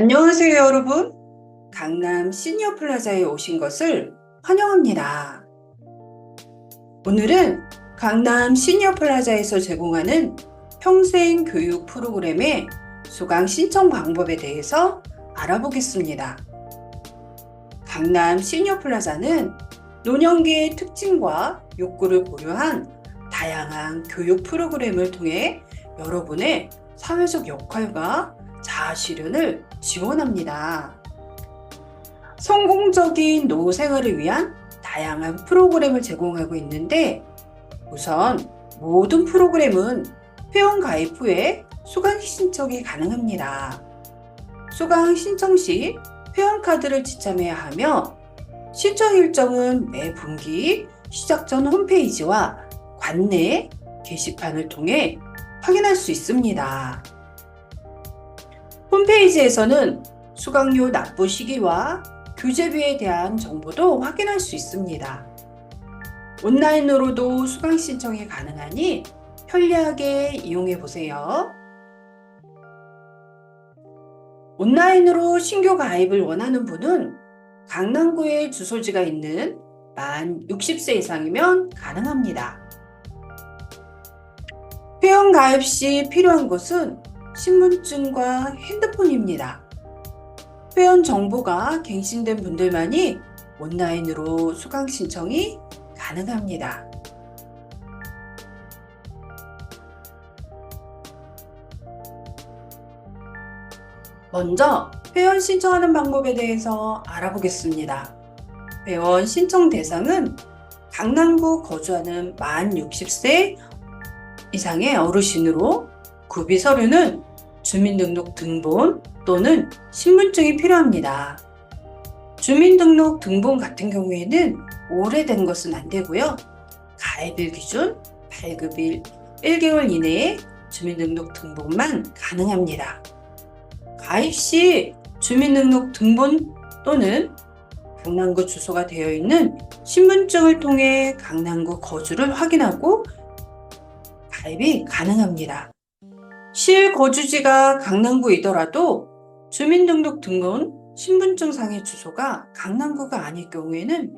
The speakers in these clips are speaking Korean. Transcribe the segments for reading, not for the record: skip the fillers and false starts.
안녕하세요, 여러분. 강남 시니어 플라자에 오신 것을 환영합니다. 오늘은 강남 시니어 플라자에서 제공하는 평생 교육 프로그램의 수강 신청 방법에 대해서 알아보겠습니다. 강남 시니어 플라자는 노년기의 특징과 욕구를 고려한 다양한 교육 프로그램을 통해 여러분의 사회적 역할과 자아 실현을 지원합니다. 성공적인 노후 생활을 위한 다양한 프로그램을 제공하고 있는데, 우선 모든 프로그램은 회원 가입 후에 수강 신청이 가능합니다. 수강 신청 시 회원카드를 지참해야 하며, 신청 일정은 매 분기 시작 전 홈페이지와 관내 게시판을 통해 확인할 수 있습니다. 홈페이지에서는 수강료 납부 시기와 교재비에 대한 정보도 확인할 수 있습니다. 온라인으로도 수강 신청이 가능하니 편리하게 이용해 보세요. 온라인으로 신규 가입을 원하는 분은 강남구에 주소지가 있는 만 60세 이상이면 가능합니다. 회원 가입 시 필요한 것은 신분증과 핸드폰입니다. 회원 정보가 갱신된 분들만이 온라인으로 수강 신청이 가능합니다. 먼저 회원 신청하는 방법에 대해서 알아보겠습니다. 회원 신청 대상은 강남구 거주하는 만 60세 이상의 어르신으로, 구비 서류는 주민등록 등본 또는 신분증이 필요합니다. 주민등록 등본 같은 경우에는 오래된 것은 안 되고요. 가입일 기준 발급일 1개월 이내에 주민등록 등본만 가능합니다. 가입 시 주민등록 등본 또는 강남구 주소가 되어 있는 신분증을 통해 강남구 거주를 확인하고 가입이 가능합니다. 실거주지가 강남구이더라도 주민등록 등본, 신분증상의 주소가 강남구가 아닐 경우에는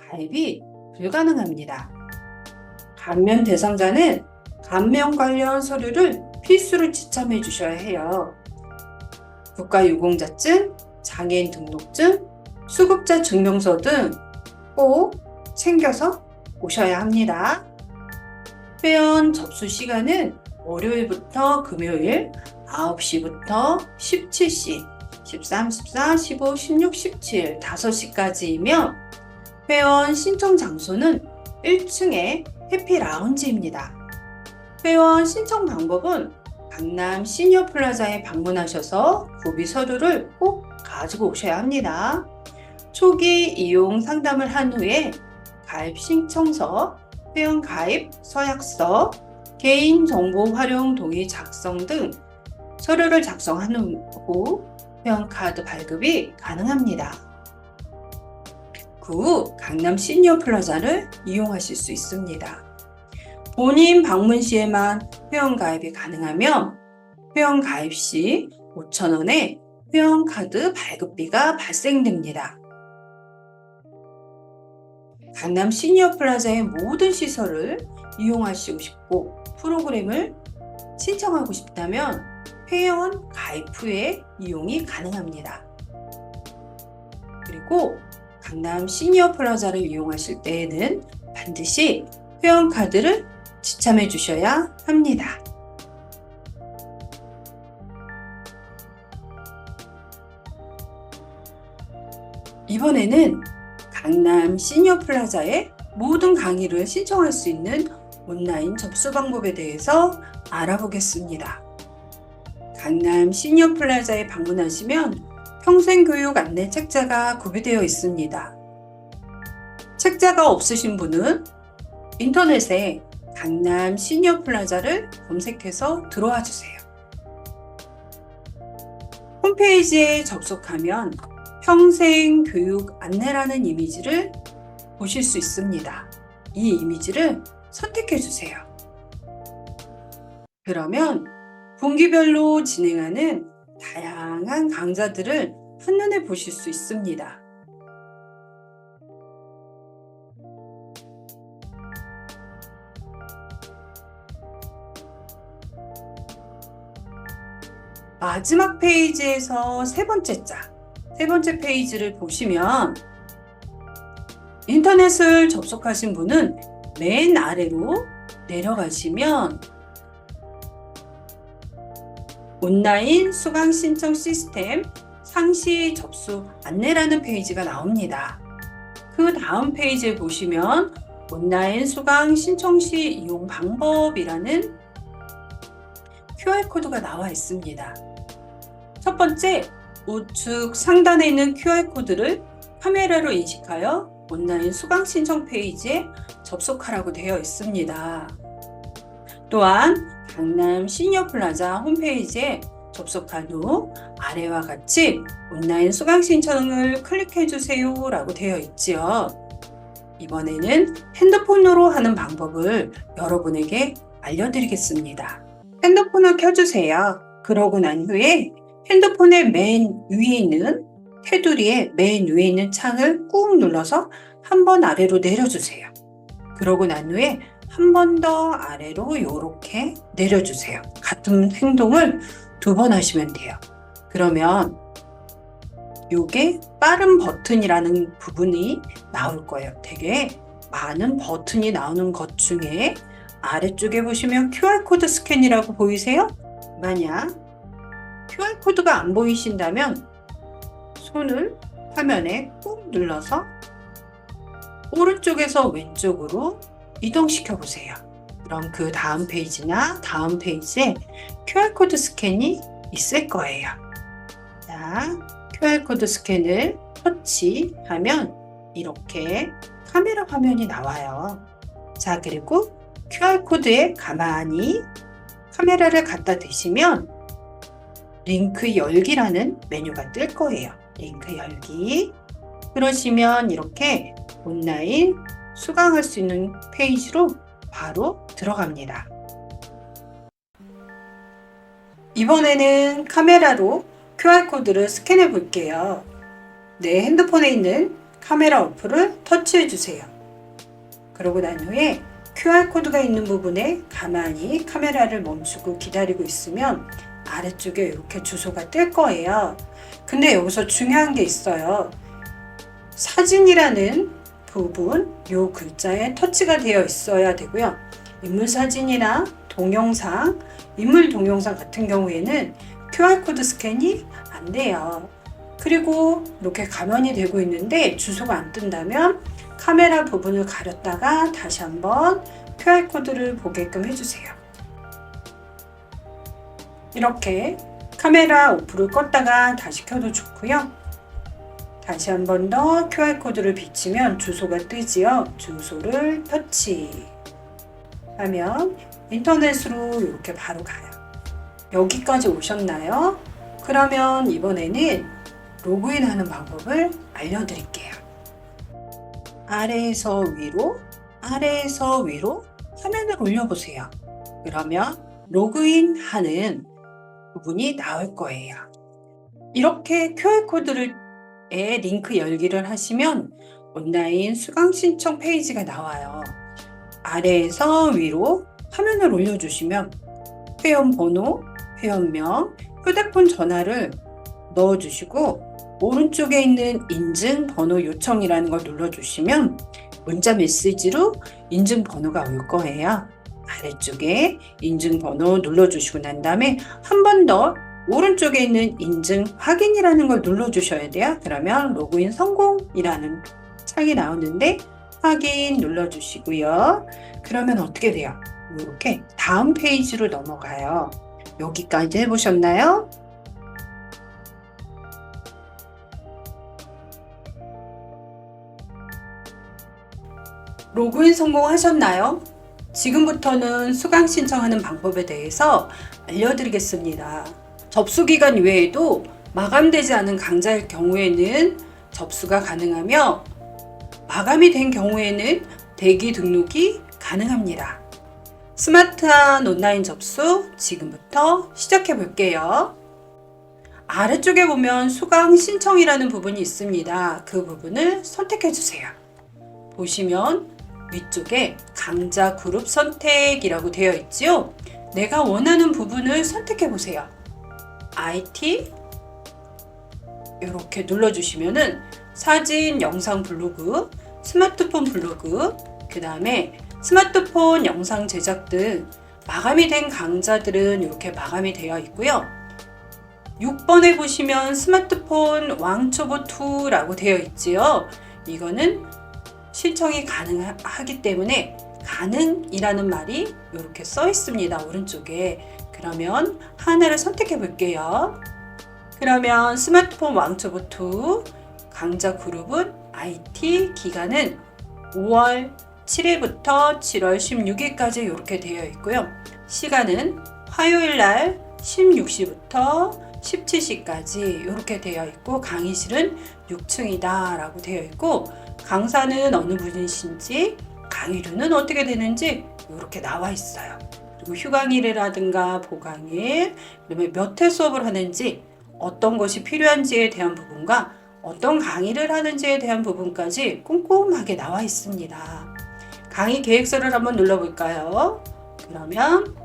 가입이 불가능합니다. 감면 대상자는 감면 관련 서류를 필수로 지참해 주셔야 해요. 국가유공자증, 장애인 등록증, 수급자 증명서 등 꼭 챙겨서 오셔야 합니다. 회원 접수 시간은 월요일부터 금요일 9시부터 17시, 13, 14, 15, 16, 17, 5시까지이며 회원 신청 장소는 1층의 해피라운지입니다. 회원 신청 방법은 강남 시니어 플라자에 방문하셔서 구비 서류를 꼭 가지고 오셔야 합니다. 초기 이용 상담을 한 후에 가입 신청서, 회원 가입 서약서, 개인정보 활용 동의 작성 등 서류를 작성한 후 회원카드 발급이 가능합니다. 그 후 강남 시니어 플라자를 이용하실 수 있습니다. 본인 방문 시에만 회원 가입이 가능하며 회원 가입 시 5,000원의 회원카드 발급비가 발생됩니다. 강남 시니어 플라자의 모든 시설을 이용하시고 싶고 프로그램을 신청하고 싶다면 회원 가입 후에 이용이 가능합니다. 그리고 강남 시니어 플라자를 이용하실 때에는 반드시 회원 카드를 지참해 주셔야 합니다. 이번에는 강남 시니어 플라자의 모든 강의를 신청할 수 있는 온라인 접수 방법에 대해서 알아보겠습니다. 강남 시니어 플라자에 방문하시면 평생교육 안내 책자가 구비되어 있습니다. 책자가 없으신 분은 인터넷에 강남 시니어 플라자를 검색해서 들어와 주세요. 홈페이지에 접속하면 평생교육 안내라는 이미지를 보실 수 있습니다. 이 이미지를 선택해 주세요. 그러면 분기별로 진행하는 다양한 강좌들을 한눈에 보실 수 있습니다. 마지막 페이지에서 세 번째 페이지를 보시면 인터넷을 접속하신 분은 맨 아래로 내려가시면 온라인 수강 신청 시스템 상시 접수 안내라는 페이지가 나옵니다. 그 다음 페이지에 보시면 온라인 수강 신청 시 이용 방법이라는 QR코드가 나와 있습니다. 첫 번째, 우측 상단에 있는 QR코드를 카메라로 인식하여 온라인 수강 신청 페이지에 접속하라고 되어 있습니다. 또한 강남 시니어 플라자 홈페이지에 접속한 후 아래와 같이 온라인 수강 신청을 클릭해 주세요 라고 되어 있지요. 이번에는 핸드폰으로 하는 방법을 여러분에게 알려드리겠습니다. 핸드폰을 켜주세요. 그러고 난 후에 핸드폰의 맨 위에 있는 테두리의 맨 위에 있는 창을 꾹 눌러서 한 번 아래로 내려주세요. 그러고 난 후에 한 번 더 아래로 이렇게 내려주세요. 같은 행동을 2번 하시면 돼요. 그러면 이게 빠른 버튼이라는 부분이 나올 거예요. 되게 많은 버튼이 나오는 것 중에 아래쪽에 보시면 QR코드 스캔이라고 보이세요? 만약 QR코드가 안 보이신다면 손을 화면에 꾹 눌러서 오른쪽에서 왼쪽으로 이동시켜 보세요. 그럼 그 다음 페이지나 다음 페이지에 QR코드 스캔이 있을 거예요. 자, QR코드 스캔을 터치하면 이렇게 카메라 화면이 나와요. 자, 그리고 QR코드에 가만히 카메라를 갖다 대시면 링크 열기라는 메뉴가 뜰 거예요. 링크 열기. 그러시면 이렇게 온라인 수강할 수 있는 페이지로 바로 들어갑니다. 이번에는 카메라로 QR코드를 스캔해 볼게요. 내 핸드폰에 있는 카메라 어플을 터치해 주세요. 그러고 난 후에 QR코드가 있는 부분에 가만히 카메라를 멈추고 기다리고 있으면 아래쪽에 이렇게 주소가 뜰 거예요. 근데 여기서 중요한 게 있어요. 사진이라는 부분, 요 글자에 터치가 되어 있어야 되고요. 인물 사진이나 동영상, 인물 동영상 같은 경우에는 QR코드 스캔이 안 돼요. 그리고 이렇게 가만히 되고 있는데 주소가 안 뜬다면 카메라 부분을 가렸다가 다시 한번 QR코드를 보게끔 해주세요. 이렇게 카메라 오프를 껐다가 다시 켜도 좋고요. 다시 한 번 더 QR코드를 비치면 주소가 뜨지요. 주소를 터치하면 인터넷으로 이렇게 바로 가요. 여기까지 오셨나요? 그러면 이번에는 로그인하는 방법을 알려드릴게요. 아래에서 위로, 아래에서 위로 화면을 올려보세요. 그러면 로그인하는 부분이 나올 거예요. 이렇게 QR코드를 링크 열기를 하시면 온라인 수강 신청 페이지가 나와요. 아래에서 위로 화면을 올려주시면 회원번호, 회원명, 휴대폰 전화를 넣어주시고 오른쪽에 있는 인증번호 요청이라는 걸 눌러주시면 문자 메시지로 인증번호가 올 거예요. 아래쪽에 인증번호 눌러주시고 난 다음에 한 번 더 오른쪽에 있는 인증 확인이라는 걸 눌러주셔야 돼요. 그러면 로그인 성공이라는 창이 나오는데 확인 눌러주시고요. 그러면 어떻게 돼요? 이렇게 다음 페이지로 넘어가요. 여기까지 해보셨나요? 로그인 성공하셨나요? 지금부터는 수강 신청하는 방법에 대해서 알려드리겠습니다. 접수기간 외에도 마감되지 않은 강좌일 경우에는 접수가 가능하며 마감이 된 경우에는 대기 등록이 가능합니다. 스마트한 온라인 접수 지금부터 시작해 볼게요. 아래쪽에 보면 수강 신청이라는 부분이 있습니다. 그 부분을 선택해 주세요. 보시면 위쪽에 강좌 그룹 선택이라고 되어 있지요. 내가 원하는 부분을 선택해 보세요. IT 이렇게 눌러주시면은 사진, 영상 블로그, 스마트폰 블로그, 그 다음에 스마트폰 영상 제작 등 마감이 된 강좌들은 이렇게 마감이 되어 있고요. 6번에 보시면 스마트폰 왕초보2라고 되어 있지요. 이거는 신청이 가능하기 때문에 가능이라는 말이 이렇게 써 있습니다. 오른쪽에. 그러면 하나를 선택해 볼게요. 그러면 스마트폰 왕초보2 강좌 그룹은 IT 기간은 5월 7일부터 7월 16일까지 이렇게 되어 있고요. 시간은 화요일 날 16시부터 17시까지 이렇게 되어 있고 강의실은 6층이다 라고 되어 있고 강사는 어느 분이신지 강의료는 어떻게 되는지 이렇게 나와 있어요. 그리고 휴강일이라든가 보강일, 그다음에 몇 회 수업을 하는지 어떤 것이 필요한지에 대한 부분과 어떤 강의를 하는지에 대한 부분까지 꼼꼼하게 나와 있습니다. 강의 계획서를 한번 눌러볼까요? 그러면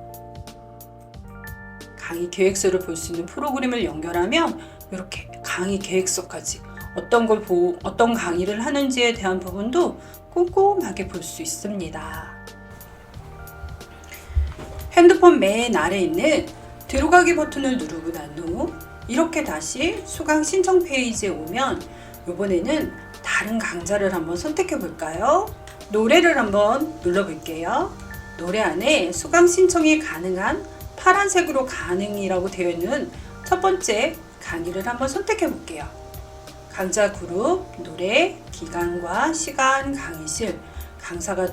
강의 계획서를 볼 수 있는 프로그램을 연결하면 이렇게 강의 계획서까지 어떤 강의를 하는지에 대한 부분도 꼼꼼하게 볼 수 있습니다. 핸드폰 맨 아래에 있는 들어가기 버튼을 누르고 난 후 이렇게 다시 수강 신청 페이지에 오면 이번에는 다른 강좌를 한번 선택해 볼까요? 노래를 한번 눌러볼게요. 노래 안에 수강 신청이 가능한 파란색으로 가능이라고 되어 있는 첫 번째 강의를 한번 선택해 볼게요. 강좌 그룹, 노래, 기간과 시간, 강의실, 강사가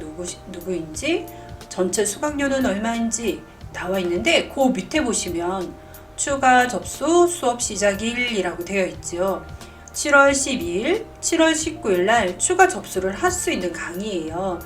누구인지, 전체 수강료는 얼마인지 나와 있는데 그 밑에 보시면 추가 접수 수업 시작일이라고 되어 있죠. 7월 12일, 7월 19일 날 추가 접수를 할 수 있는 강의예요.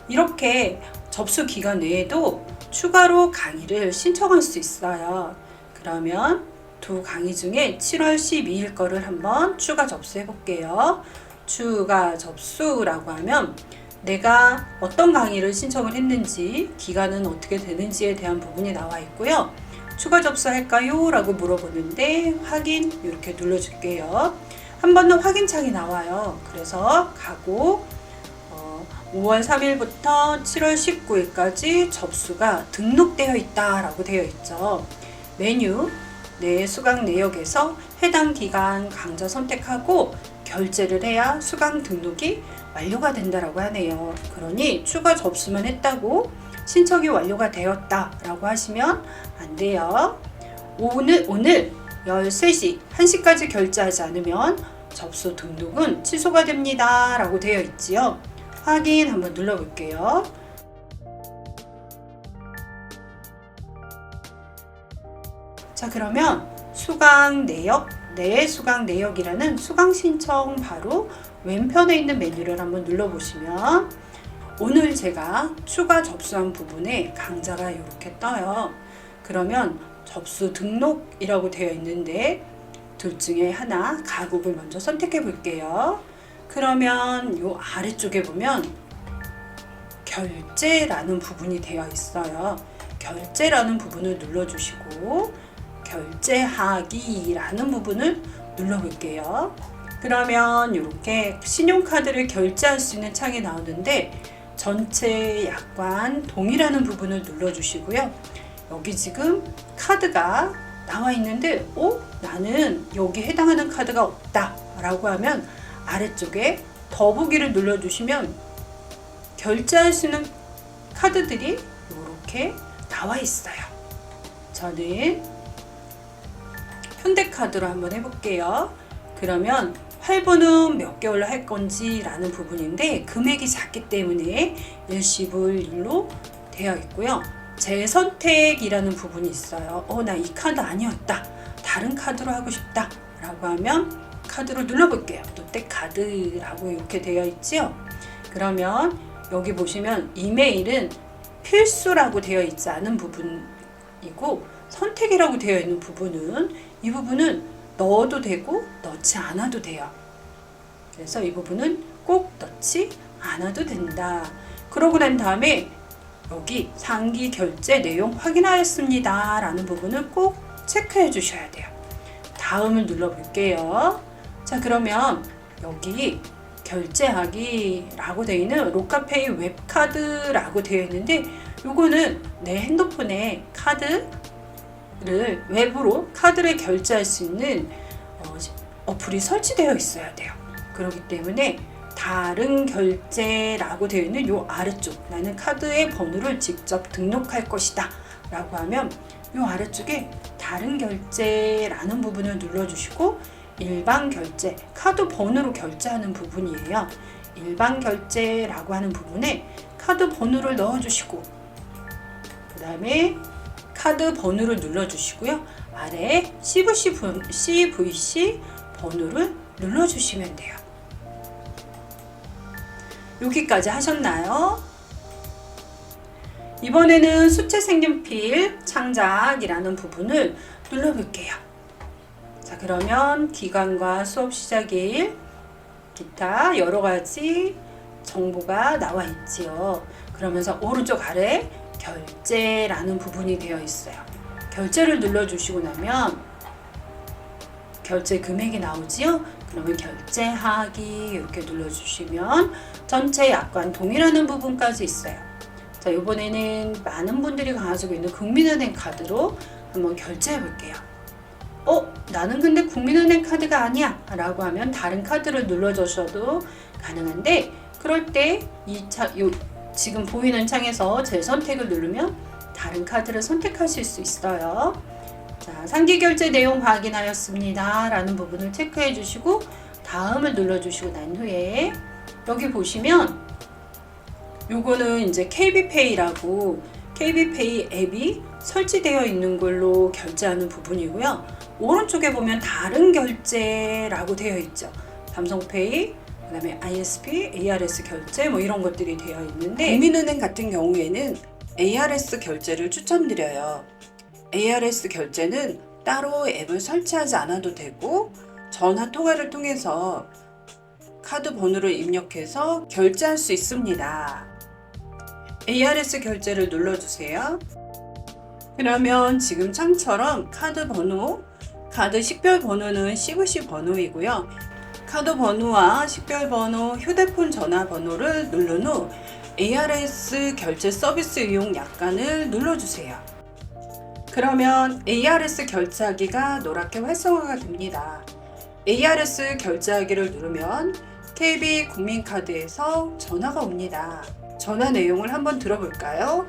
이렇게 접수 기간 외에도 추가로 강의를 신청할 수 있어요. 그러면 두 강의 중에 7월 12일 거를 한번 추가 접수해 볼게요. 추가 접수라고 하면 내가 어떤 강의를 신청을 했는지, 기간은 어떻게 되는지에 대한 부분이 나와 있고요. 추가 접수할까요? 라고 물어보는데 확인 이렇게 눌러줄게요. 한 번 더 확인창이 나와요. 그래서 가고 5월 3일부터 7월 19일까지 접수가 등록되어 있다 라고 되어 있죠. 메뉴 내 수강 내역에서 해당 기간 강좌 선택하고 결제를 해야 수강 등록이 완료가 된다라고 하네요. 그러니 추가 접수만 했다고 신청이 완료가 되었다 라고 하시면 안 돼요. 오늘 13시, 1시까지 결제하지 않으면 접수 등록은 취소가 됩니다 라고 되어 있지요. 확인 한번 눌러볼게요. 자, 그러면 수강 내역, 내 수강 내역이라는 수강 신청 바로 왼편에 있는 메뉴를 한번 눌러보시면 오늘 제가 추가 접수한 부분에 강좌가 이렇게 떠요. 그러면 접수 등록이라고 되어 있는데 둘 중에 하나 가곡을 먼저 선택해 볼게요. 그러면 이 아래쪽에 보면 결제라는 부분이 되어 있어요. 결제라는 부분을 눌러주시고 결제하기라는 부분을 눌러볼게요. 그러면 이렇게 신용카드를 결제할 수 있는 창이 나오는데 전체 약관 동일하는 부분을 눌러주시고요. 여기 지금 카드가 나와 있는데 나는 여기 해당하는 카드가 없다 라고 하면 아래쪽에 더보기를 눌러주시면 결제할 수 있는 카드들이 이렇게 나와 있어요. 저는 현대카드로 한번 해볼게요. 그러면 할부는 몇 개월로 할 건지 라는 부분인데 금액이 작기 때문에 일시불로 되어 있고요. 재선택이라는 부분이 있어요. 나 이 카드 아니었다. 다른 카드로 하고 싶다 라고 하면 카드로 눌러볼게요. 롯데카드라고 이렇게 되어 있지요. 그러면 여기 보시면 이메일은 필수라고 되어 있지 않은 부분이고 선택이라고 되어 있는 부분은 이 부분은 넣어도 되고 넣지 않아도 돼요. 그래서 이 부분은 꼭 넣지 않아도 된다. 그러고 난 다음에 여기 상기 결제 내용 확인하였습니다 라는 부분을 꼭 체크해 주셔야 돼요. 다음을 눌러 볼게요. 자, 그러면 여기 결제하기 라고 되어 있는 로카페이 웹카드라고 되어 있는데, 요거는 내 핸드폰에 카드를 웹으로 카드를 결제할 수 있는 어플이 설치되어 있어야 돼요. 그렇기 때문에 다른 결제라고 되어 있는 요 아래쪽, 나는 카드의 번호를 직접 등록할 것이다 라고 하면 요 아래쪽에 다른 결제라는 부분을 눌러주시고, 일반 결제, 카드 번호로 결제하는 부분이에요. 일반 결제라고 하는 부분에 카드 번호를 넣어주시고, 그 다음에 카드 번호를 눌러주시고요. 아래에 CVC 번호를 눌러주시면 돼요. 여기까지 하셨나요? 이번에는 수채 색연필 창작이라는 부분을 눌러볼게요. 자, 그러면 기간과 수업 시작일, 기타 여러 가지 정보가 나와 있지요. 그러면서 오른쪽 아래 결제라는 부분이 되어 있어요. 결제를 눌러주시고 나면 결제 금액이 나오지요. 그러면 결제하기 이렇게 눌러주시면 전체 약관 동일하는 부분까지 있어요. 자, 이번에는 많은 분들이 가지고 있는 국민은행 카드로 한번 결제해 볼게요. 나는 근데 국민은행 카드가 아니야 라고 하면 다른 카드를 눌러주셔도 가능한데, 그럴 때 지금 보이는 창에서 재선택을 누르면 다른 카드를 선택하실 수 있어요. 자, 상기 결제 내용 확인하였습니다 라는 부분을 체크해 주시고 다음을 눌러주시고 난 후에 여기 보시면 요거는 이제 KB페이라고 KB페이 앱이 설치되어 있는 걸로 결제하는 부분이고요. 오른쪽에 보면 다른 결제라고 되어 있죠. 삼성페이, 그 다음에 ISP, ARS 결제 뭐 이런 것들이 되어 있는데, 국민은행 같은 경우에는 ARS 결제를 추천드려요. ARS 결제는 따로 앱을 설치하지 않아도 되고 전화 통화를 통해서 카드 번호를 입력해서 결제할 수 있습니다. ARS 결제를 눌러주세요. 그러면 지금 창처럼 카드 번호, 카드 식별 번호는 CVC 번호이고요. 카드 번호와 식별 번호, 휴대폰 전화 번호를 누른 후 ARS 결제 서비스 이용 약관을 눌러주세요. 그러면 ARS 결제하기가 노랗게 활성화가 됩니다. ARS 결제하기를 누르면 KB 국민카드에서 전화가 옵니다. 전화 내용을 한번 들어볼까요?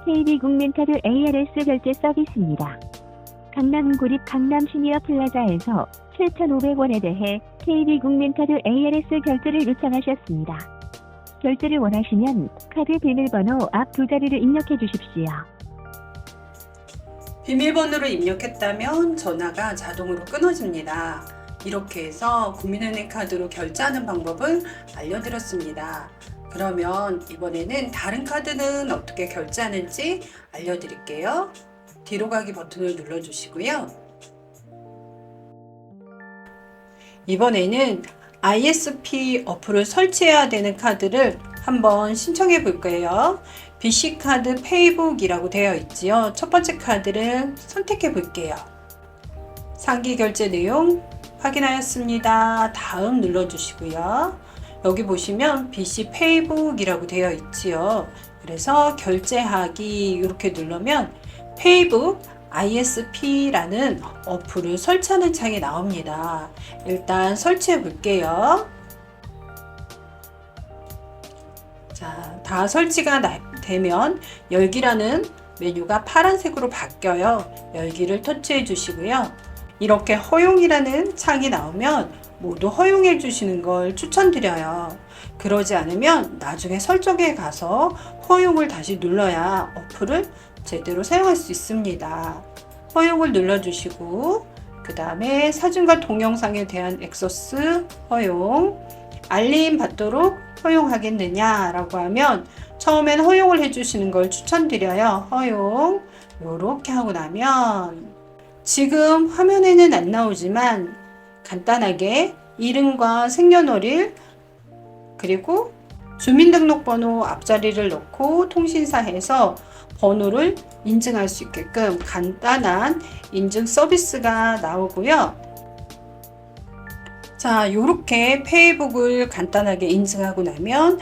KB국민카드 ARS 결제 서비스입니다. 강남 구립 강남 시니어 플라자에서 7,500원에 대해 KB국민카드 ARS 결제를 요청하셨습니다. 결제를 원하시면 카드 비밀번호 앞 두 자리를 입력해 주십시오. 비밀번호를 입력했다면 전화가 자동으로 끊어집니다. 이렇게 해서 국민은행 카드로 결제하는 방법을 알려드렸습니다. 그러면 이번에는 다른 카드는 어떻게 결제하는지 알려드릴게요. 뒤로 가기 버튼을 눌러주시고요. 이번에는 ISP 어플을 설치해야 되는 카드를 한번 신청해 볼 거예요. BC카드 페이북이라고 되어 있지요. 첫 번째 카드를 선택해 볼게요. 상기 결제 내용 확인하였습니다. 다음 눌러주시고요. 여기 보시면 BC 페이북이라고 되어 있지요. 그래서 결제하기 이렇게 누르면 페이북 ISP라는 어플을 설치하는 창이 나옵니다. 일단 설치해 볼게요. 자, 다 설치가 되면 열기라는 메뉴가 파란색으로 바뀌어요. 열기를 터치해 주시고요. 이렇게 허용이라는 창이 나오면 모두 허용해 주시는 걸 추천드려요. 그러지 않으면 나중에 설정에 가서 허용을 다시 눌러야 어플을 제대로 사용할 수 있습니다. 허용을 눌러주시고 그 다음에 사진과 동영상에 대한 액세스 허용, 알림 받도록 허용하겠느냐 라고 하면 처음엔 허용을 해주시는 걸 추천드려요. 허용 이렇게 하고 나면 지금 화면에는 안 나오지만 간단하게 이름과 생년월일 그리고 주민등록번호 앞자리를 넣고 통신사 해서 번호를 인증할 수 있게끔 간단한 인증 서비스가 나오고요. 자, 이렇게 페이북을 간단하게 인증하고 나면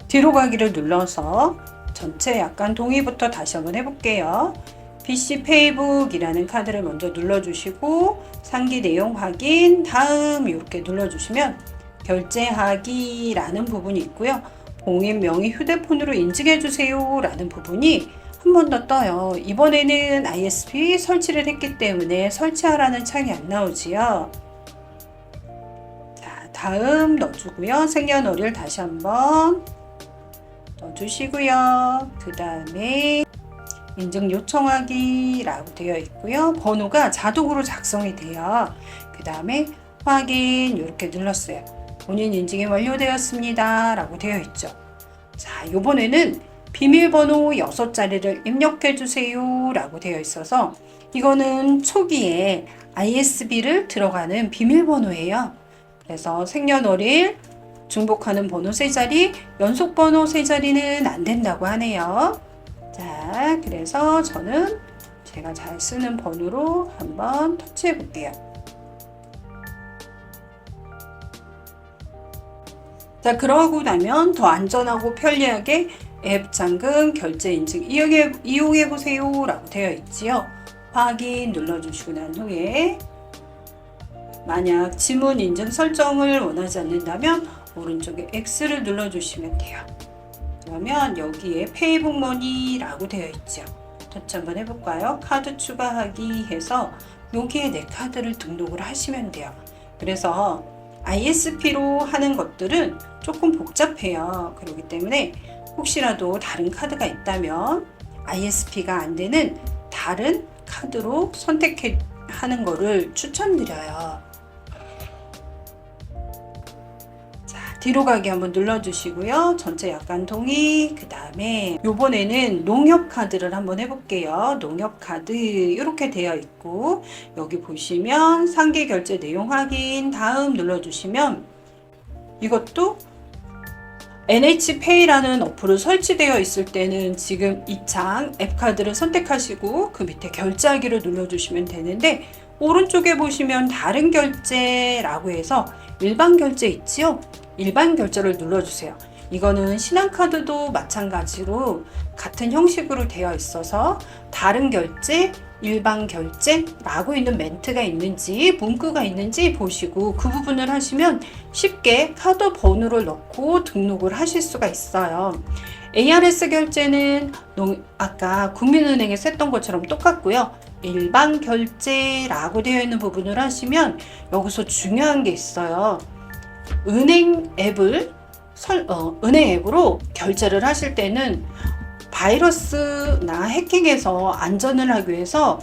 뒤로 가기를 눌러서 전체 약간 동의부터 다시 한번 해볼게요. PC 페이북이라는 카드를 먼저 눌러주시고 상기 내용 확인, 다음 이렇게 눌러주시면 결제하기라는 부분이 있고요. 봉인 명의 휴대폰으로 인증해주세요 라는 부분이 한 번 더 떠요. 이번에는 ISP 설치를 했기 때문에 설치하라는 창이 안 나오지요. 자, 다음 넣어주고요. 생년월일 다시 한번 넣어주시고요. 그 다음에 인증 요청하기 라고 되어 있고요. 번호가 자동으로 작성이 돼요. 그 다음에 확인 이렇게 눌렀어요. 본인 인증이 완료되었습니다 라고 되어 있죠. 자, 이번에는 비밀번호 6자리를 입력해 주세요 라고 되어 있어서 이거는 초기에 ISB를 들어가는 비밀번호예요. 그래서 생년월일, 중복하는 번호 3자리, 연속번호 3자리는 안 된다고 하네요. 자, 그래서 저는 제가 잘 쓰는 번호로 한번 터치해 볼게요. 자, 그러고 나면 더 안전하고 편리하게 앱 잠금 결제 인증 이용해 보세요 라고 되어 있지요. 확인 눌러주시고 난 후에 만약 지문 인증 설정을 원하지 않는다면 오른쪽에 X를 눌러주시면 돼요. 그러면 여기에 페이북 머니라고 되어 있죠. 터치 한번 해볼까요? 카드 추가하기 해서 여기에 내 카드를 등록을 하시면 돼요. 그래서 ISP로 하는 것들은 조금 복잡해요. 그렇기 때문에 혹시라도 다른 카드가 있다면 ISP가 안 되는 다른 카드로 선택해 하는 거를 추천드려요. 뒤로 가기 한번 눌러주시고요. 전체 약간 동의. 그 다음에 요번에는 농협 카드를 한번 해볼게요. 농협 카드 이렇게 되어 있고 여기 보시면 상계 결제 내용 확인 다음 눌러주시면 이것도 NH페이라는 어플을 설치되어 있을 때는 지금 이 창 앱카드를 선택하시고 그 밑에 결제하기를 눌러주시면 되는데 오른쪽에 보시면 다른 결제라고 해서 일반 결제 있지요? 일반 결제를 눌러주세요. 이거는 신한카드도 마찬가지로 같은 형식으로 되어 있어서 다른 결제, 일반 결제라고 있는 멘트가 있는지 문구가 있는지 보시고 그 부분을 하시면 쉽게 카드 번호를 넣고 등록을 하실 수가 있어요. ARS 결제는 아까 국민은행에서 했던 것처럼 똑같고요. 일반 결제라고 되어 있는 부분을 하시면 여기서 중요한 게 있어요. 은행 앱으로 결제를 하실 때는 바이러스나 해킹에서 안전을 하기 위해서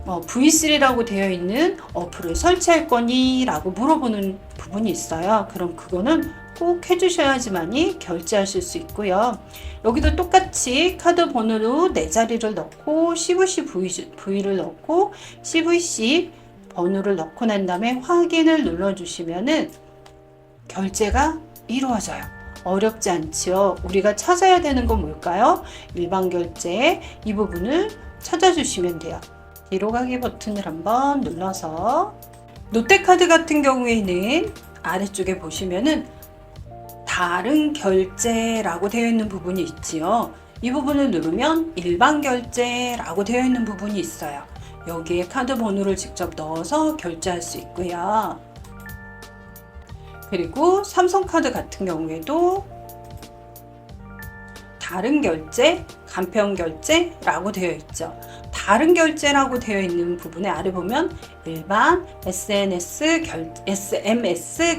V3라고 되어 있는 어플을 설치할 거니? 라고 물어보는 부분이 있어요. 그럼 그거는 꼭 해주셔야지만이 결제하실 수 있고요. 여기도 똑같이 카드 번호로 4자리를 넣고 CVC V를 넣고 CVC 번호를 넣고 난 다음에 확인을 눌러주시면은 결제가 이루어져요. 어렵지 않지요. 우리가 찾아야 되는 건 뭘까요? 일반 결제 이 부분을 찾아주시면 돼요. 뒤로 가기 버튼을 한번 눌러서 롯데카드 같은 경우에는 아래쪽에 보시면은 다른 결제라고 되어 있는 부분이 있지요. 이 부분을 누르면 일반 결제라고 되어 있는 부분이 있어요. 여기에 카드 번호를 직접 넣어서 결제할 수 있고요. 그리고 삼성카드 같은 경우에도 다른 결제, 간편 결제라고 되어 있죠. 다른 결제라고 되어 있는 부분에 아래 보면 일반 SMS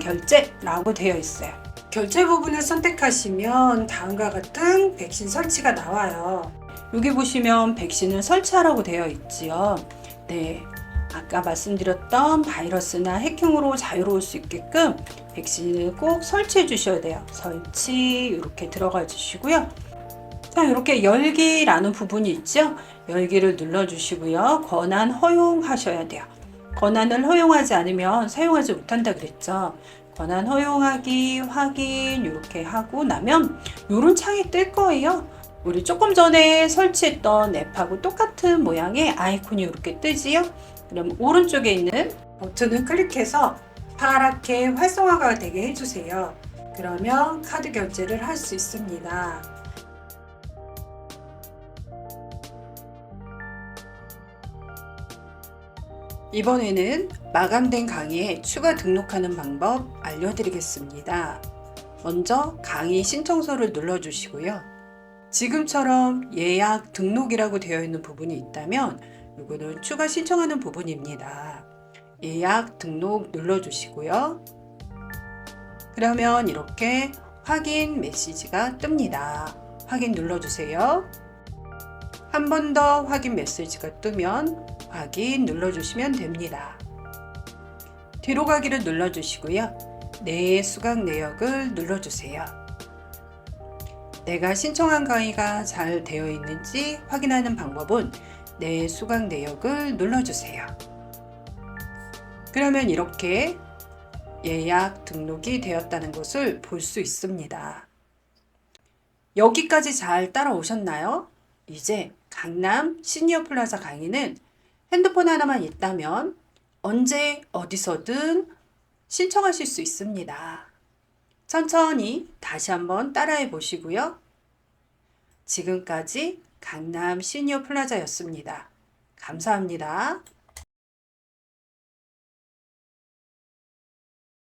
결제라고 되어 있어요. 결제 부분을 선택하시면 다음과 같은 백신 설치가 나와요. 여기 보시면 백신을 설치하라고 되어 있지요. 네. 아까 말씀드렸던 바이러스나 해킹으로 자유로울 수 있게끔 백신을 꼭 설치해 주셔야 돼요. 설치 이렇게 들어가 주시고요. 자, 이렇게 열기라는 부분이 있죠? 열기를 눌러주시고요. 권한 허용하셔야 돼요. 권한을 허용하지 않으면 사용하지 못한다 그랬죠? 권한 허용하기, 확인 이렇게 하고 나면 이런 창이 뜰 거예요. 우리 조금 전에 설치했던 앱하고 똑같은 모양의 아이콘이 이렇게 뜨지요? 그럼 오른쪽에 있는 버튼을 클릭해서 파랗게 활성화가 되게 해주세요. 그러면 카드 결제를 할 수 있습니다. 이번에는 마감된 강의에 추가 등록하는 방법 알려드리겠습니다. 먼저 강의 신청서를 눌러주시고요. 지금처럼 예약 등록이라고 되어 있는 부분이 있다면 이거는 추가 신청하는 부분입니다. 예약 등록 눌러주시고요. 그러면 이렇게 확인 메시지가 뜹니다. 확인 눌러주세요. 한 번 더 확인 메시지가 뜨면 확인 눌러주시면 됩니다. 뒤로 가기를 눌러주시고요. 내 수강 내역을 눌러주세요. 내가 신청한 강의가 잘 되어 있는지 확인하는 방법은 내 수강 내역을 눌러주세요. 그러면 이렇게 예약 등록이 되었다는 것을 볼 수 있습니다. 여기까지 잘 따라오셨나요? 이제 강남 시니어 플라자 강의는 핸드폰 하나만 있다면 언제 어디서든 신청하실 수 있습니다. 천천히 다시 한번 따라해 보시고요. 지금까지 강남 시니어 플라자였습니다. 감사합니다.